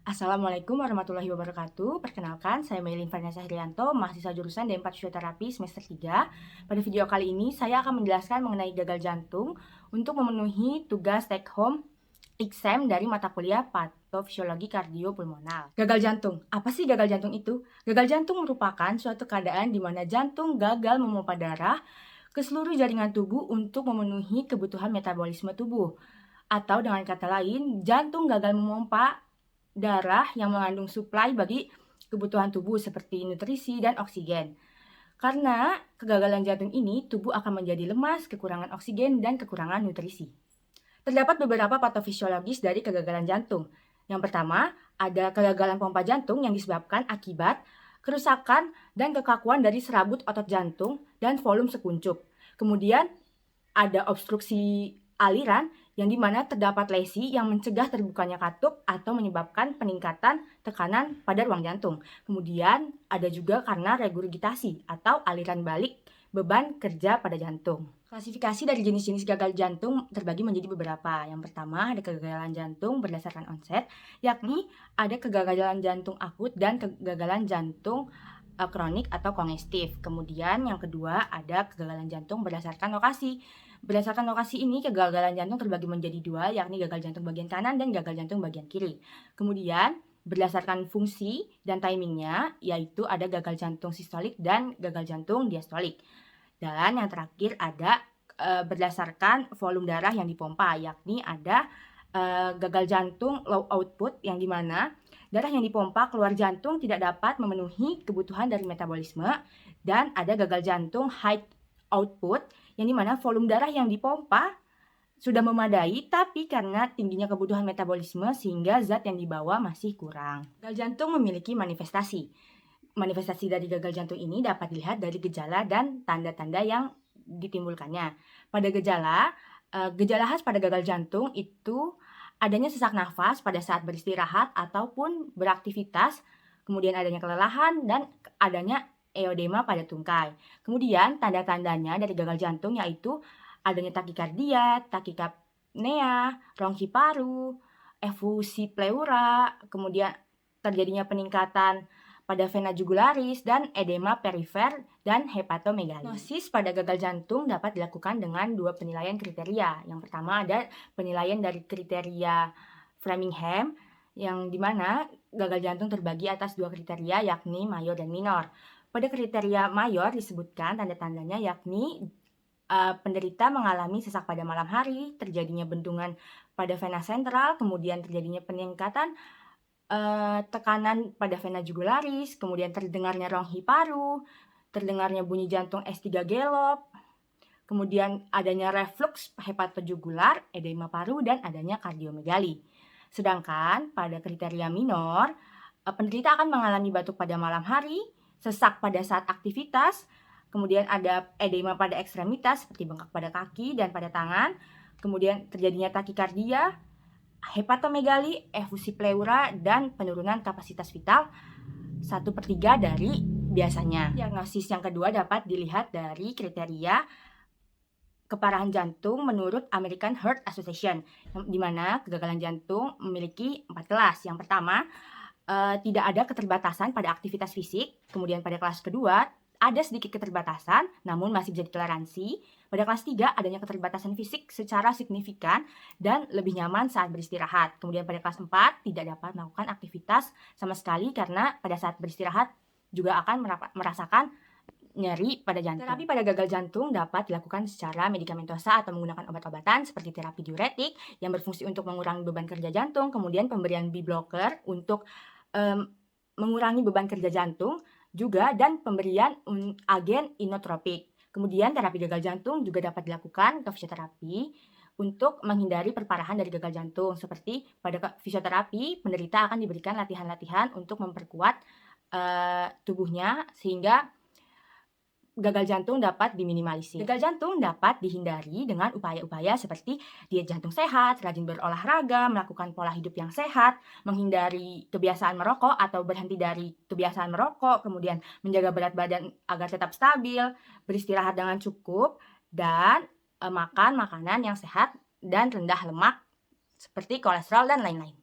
Assalamualaikum warahmatullahi wabarakatuh. Perkenalkan, saya Maylin Vanessa Herianto, mahasiswa jurusan D4 Fisioterapi semester 3. Pada video kali ini, saya akan menjelaskan mengenai gagal jantung untuk memenuhi tugas take home exam dari mata kuliah Patofisiologi Kardiopulmonal. Gagal jantung. Apa sih gagal jantung itu? Gagal jantung merupakan suatu keadaan di mana jantung gagal memompa darah ke seluruh jaringan tubuh untuk memenuhi kebutuhan metabolisme tubuh. Atau dengan kata lain, jantung gagal memompa darah yang mengandung suplai bagi kebutuhan tubuh seperti nutrisi dan oksigen. Karena kegagalan jantung ini, tubuh akan menjadi lemas, kekurangan oksigen, dan kekurangan nutrisi. Terdapat beberapa patofisiologis dari kegagalan jantung. Yang pertama, ada kegagalan pompa jantung yang disebabkan akibat kerusakan dan kekakuan dari serabut otot jantung dan volume sekuncup. Kemudian ada obstruksi aliran yang dimana terdapat lesi yang mencegah terbukanya katup atau menyebabkan peningkatan tekanan pada ruang jantung. Kemudian ada juga karena regurgitasi atau aliran balik beban kerja pada jantung. Klasifikasi dari jenis-jenis gagal jantung terbagi menjadi beberapa. Yang pertama ada kegagalan jantung berdasarkan onset, yakni ada kegagalan jantung akut dan kegagalan jantung kronik atau kongestif. Kemudian yang kedua ada kegagalan jantung berdasarkan lokasi. Berdasarkan lokasi ini, kegagalan jantung terbagi menjadi dua, yakni gagal jantung bagian kanan dan gagal jantung bagian kiri. Kemudian, berdasarkan fungsi dan timingnya, yaitu ada gagal jantung sistolik dan gagal jantung diastolik. Dan yang terakhir ada berdasarkan volume darah yang dipompa, yakni ada gagal jantung low output, yang dimana darah yang dipompa keluar jantung tidak dapat memenuhi kebutuhan dari metabolisme, dan ada gagal jantung high output, yang dimana volume darah yang dipompa sudah memadai, tapi karena tingginya kebutuhan metabolisme sehingga zat yang dibawa masih kurang. Gagal jantung memiliki manifestasi. Manifestasi dari gagal jantung ini dapat dilihat dari gejala dan tanda-tanda yang ditimbulkannya. Pada gejala khas pada gagal jantung itu adanya sesak nafas pada saat beristirahat ataupun beraktivitas, kemudian adanya kelelahan dan adanya eodema pada tungkai. Kemudian tanda-tandanya dari gagal jantung yaitu adanya takikardia, takikapnea, rongki paru, efusi pleura, kemudian terjadinya peningkatan pada vena jugularis dan edema perifer dan hepatomegali. Diagnosis pada gagal jantung dapat dilakukan dengan dua penilaian kriteria. Yang pertama ada penilaian dari kriteria Framingham, yang dimana gagal jantung terbagi atas dua kriteria, yakni mayor dan minor. Pada kriteria mayor disebutkan tanda-tandanya yakni penderita mengalami sesak pada malam hari, terjadinya bendungan pada vena sentral, kemudian terjadinya peningkatan tekanan pada vena jugularis, kemudian terdengarnya ronghi paru, terdengarnya bunyi jantung S3 gelop, kemudian adanya reflux hepatojugular, edema paru, dan adanya kardiomegali. Sedangkan pada kriteria minor, penderita akan mengalami batuk pada malam hari, sesak pada saat aktivitas, kemudian ada edema pada ekstremitas seperti bengkak pada kaki dan pada tangan, kemudian terjadinya takikardia, hepatomegali, efusi pleura, dan penurunan kapasitas vital 1/3 dari biasanya. Diagnosis yang kedua dapat dilihat dari kriteria keparahan jantung menurut American Heart Association, di mana kegagalan jantung memiliki 4 kelas. Yang pertama, tidak ada keterbatasan pada aktivitas fisik. Kemudian pada kelas kedua ada sedikit keterbatasan namun masih bisa ditoleransi. Pada kelas 3 adanya keterbatasan fisik secara signifikan dan lebih nyaman saat beristirahat. Kemudian pada kelas 4 tidak dapat melakukan aktivitas sama sekali karena pada saat beristirahat juga akan merasakan nyeri pada jantung. Terapi pada gagal jantung dapat dilakukan secara medikamentosa atau menggunakan obat-obatan seperti terapi diuretik yang berfungsi untuk mengurangi beban kerja jantung, kemudian pemberian B blocker untuk mengurangi beban kerja jantung juga, dan pemberian agen inotropik. Kemudian terapi gagal jantung juga dapat dilakukan ke fisioterapi untuk menghindari perparahan dari gagal jantung. Seperti pada fisioterapi, penderita akan diberikan latihan-latihan untuk memperkuat tubuhnya sehingga gagal jantung dapat diminimalisir. Gagal jantung dapat dihindari dengan upaya-upaya seperti diet jantung sehat, rajin berolahraga, melakukan pola hidup yang sehat, menghindari kebiasaan merokok atau berhenti dari kebiasaan merokok, kemudian menjaga berat badan agar tetap stabil, beristirahat dengan cukup, dan makan makanan yang sehat dan rendah lemak seperti kolesterol dan lain-lain.